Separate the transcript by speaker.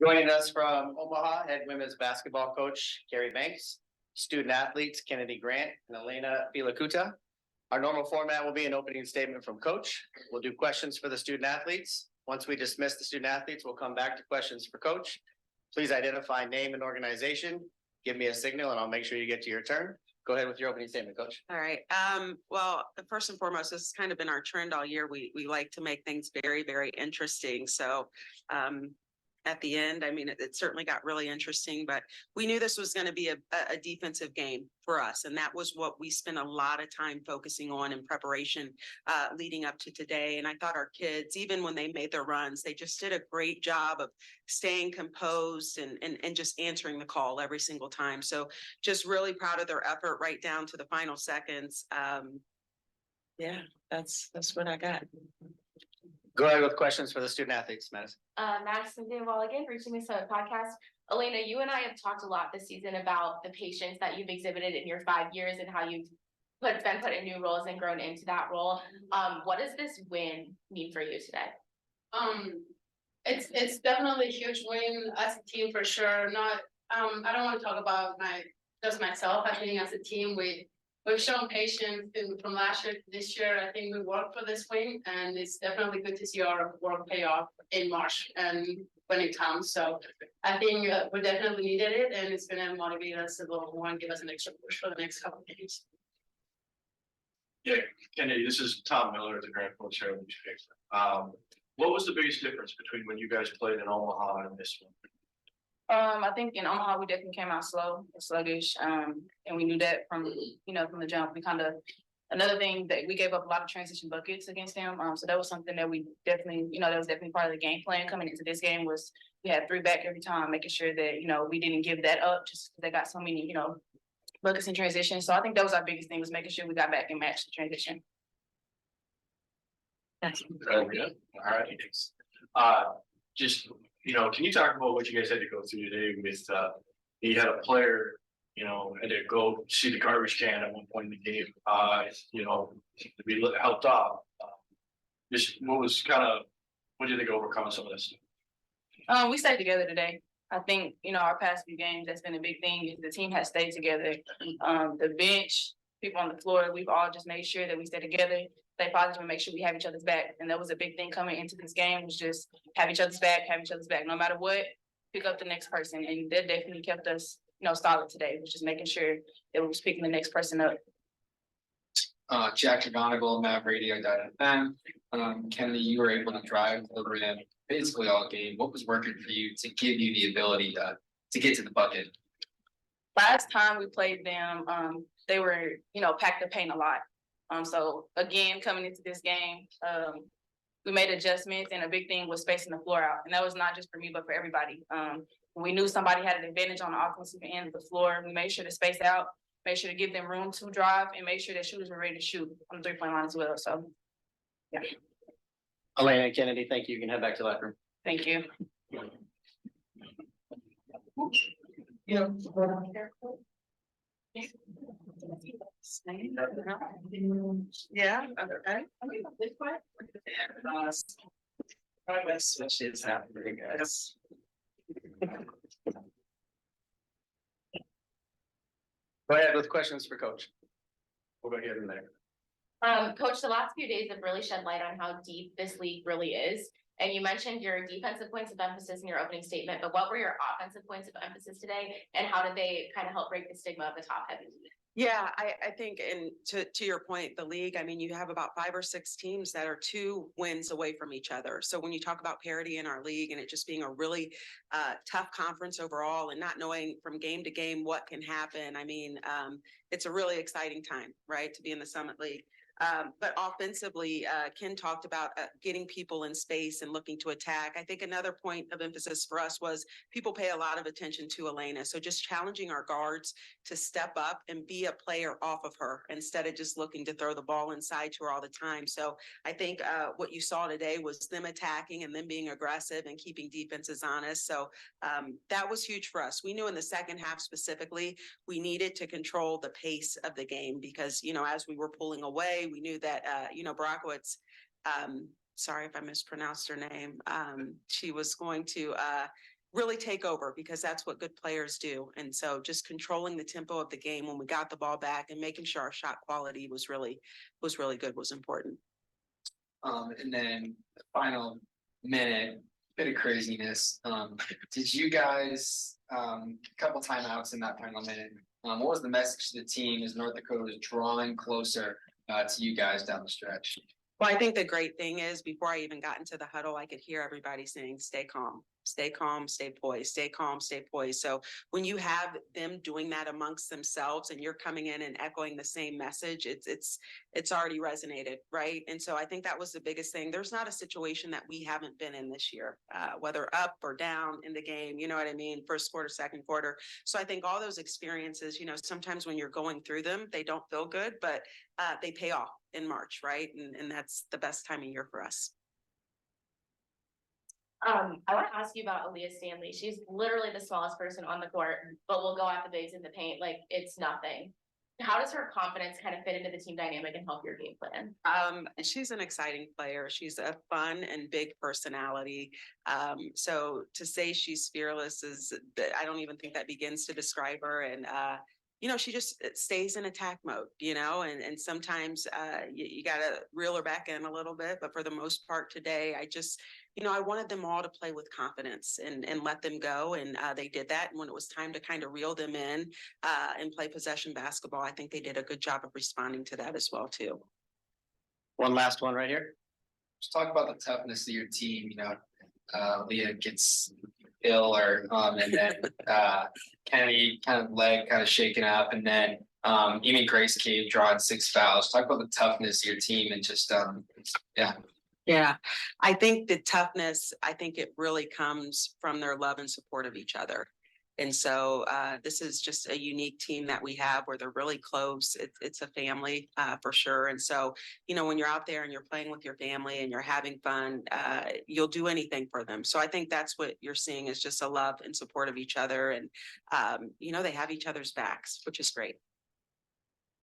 Speaker 1: Joining us from Omaha, head women's basketball coach Carrie Banks, student athletes Kennedy Grant and Elena Filacuta. Our normal format will be an opening statement from coach. We'll do questions for the student athletes. Once we dismiss the student athletes, we'll come back to questions for coach. Please identify name and organization. Give me a signal and I'll make sure you get to your turn. Go ahead with your opening statement, coach.
Speaker 2: All right. Well, first and foremost, this has kind of been our trend all year. We like to make things very, very interesting. So at the end, I mean, it certainly got really interesting, but we knew this was going to be a defensive game for us. And that was what we spent a lot of time focusing on in preparation leading up to today. And I thought our kids, even when they made their runs, they just did a great job of staying composed and just answering the call every single time. So just really proud of their effort right down to the final seconds. Yeah, that's what I got.
Speaker 1: Go ahead with questions for the student athletes, Madison.
Speaker 3: Madison Danval again, reaching this podcast. Elena, you and I have talked a lot this season about the patience that you've exhibited in your 5 years and how you've been put in new roles and grown into that role. What does this win mean for you today?
Speaker 4: It's definitely a huge win as a team for sure. Not I don't want to talk about just myself. I think as a team we've shown patience from last year to this year. I think we worked for this win, and it's definitely good to see our work pay off in March and when it comes. So I think we definitely needed it, and it's going to motivate us a little more and give us an extra push for the next couple of games.
Speaker 5: Yeah, Kennedy, this is Tom Miller, the Grand Coach here. What was the biggest difference between when you guys played in Omaha and this one?
Speaker 6: I think in Omaha we definitely came out slow and sluggish, and we knew that from the jump. We another thing that we gave up a lot of transition buckets against them. So that was something that we definitely, that was definitely part of the game plan coming into this game. Was we had 3 back every time, making sure that we didn't give that up just because they got so many buckets in transition. So I think that was our biggest thing, was making sure we got back and matched the transition.
Speaker 5: All right, thanks. Just can you talk about what you guys had to go through today with you had a player, had to go see the garbage can at one point in the game, to be helped off. Just what do you think overcome some of this?
Speaker 6: We stayed together today. I think, our past few games, that's been a big thing, is the team has stayed together. The bench, people on the floor, we've all just made sure that we stay together, stay positive, and make sure we have each other's back. And that was a big thing coming into this game, was just have each other's back, no matter what, pick up the next person. And that definitely kept us, solid today, was just making sure that we was picking the next person up.
Speaker 7: Jack McGonigal, Mav Radio.fm. Kennedy, you were able to drive the rim basically all game. What was working for you to give you the ability to get to the bucket?
Speaker 6: Last time we played them, they were, packed the paint a lot. So again, coming into this game, we made adjustments, and a big thing was spacing the floor out. And that was not just for me, but for everybody. We knew somebody had an advantage on the offensive end of the floor. We made sure to space out, made sure to give them room to drive, and make sure that shooters were ready to shoot on the 3-point line as well. So, yeah.
Speaker 1: Elena and Kennedy, thank you. You can head back to the locker room.
Speaker 6: Thank you.
Speaker 2: Yeah. Okay.
Speaker 1: Switches happening, guys. Go ahead with questions for coach. We'll go here and there.
Speaker 3: Coach, the last few days have really shed light on how deep this league really is. And you mentioned your defensive points of emphasis in your opening statement, but what were your offensive points of emphasis today, and how did they kind of help break the stigma of the top heavy league?
Speaker 2: Yeah, I think, and to your point, the league, I mean, you have about 5 or 6 teams that are 2 wins away from each other. So when you talk about parity in our league and it just being a really tough conference overall and not knowing from game to game what can happen, I mean, it's a really exciting time, right, to be in the Summit League. But offensively, Ken talked about getting people in space and looking to attack. I think another point of emphasis for us was people pay a lot of attention to Elena. So just challenging our guards to step up and be a player off of her instead of just looking to throw the ball inside to her all the time. So I think what you saw today was them attacking and them being aggressive and keeping defenses honest. So that was huge for us. We knew in the second half specifically, we needed to control the pace of the game because, as we were pulling away, we knew that, Brockowitz, sorry if I mispronounced her name. She was going to really take over because that's what good players do. And so just controlling the tempo of the game when we got the ball back and making sure our shot quality was really good was important.
Speaker 7: And then the final minute, bit of craziness. Did you guys, a couple timeouts in that final minute? What was the message to the team as North Dakota was drawing closer to you guys down the stretch?
Speaker 2: Well, I think the great thing is before I even got into the huddle, I could hear everybody saying, stay calm, stay poised, stay calm, stay poised. So when you have them doing that amongst themselves and you're coming in and echoing the same message, it's already resonated, right? And so I think that was the biggest thing. There's not a situation that we haven't been in this year, whether up or down in the game, you know what I mean? First quarter, second quarter. So I think all those experiences, sometimes when you're going through them, they don't feel good, but they pay off in March, right? And that's the best time of year for us.
Speaker 3: I want to ask you about Aaliyah Stanley. She's literally the smallest person on the court, but will go at the bigs in the paint like it's nothing. How does her confidence kind of fit into the team dynamic and help your game plan?
Speaker 2: She's an exciting player. She's a fun and big personality. So to say she's fearless I don't even think that begins to describe her. And she just stays in attack mode, and sometimes you got to reel her back in a little bit. But for the most part today, I wanted them all to play with confidence and let them go. And they did that. And when it was time to kind of reel them in and play possession basketball, I think they did a good job of responding to that as well, too.
Speaker 1: One last one right here.
Speaker 7: Just talk about the toughness of your team. Leah gets ill and then Kennedy kind of leg kind of shaken up, and then even Grace Cave drawing 6 fouls. Talk about the toughness of your team and just yeah.
Speaker 2: Yeah, I think the toughness, it really comes from their love and support of each other. And so this is just a unique team that we have where they're really close. It's a family for sure. And so, when you're out there and you're playing with your family and you're having fun, you'll do anything for them. So I think that's what you're seeing is just a love and support of each other. And, they have each other's backs, which is great.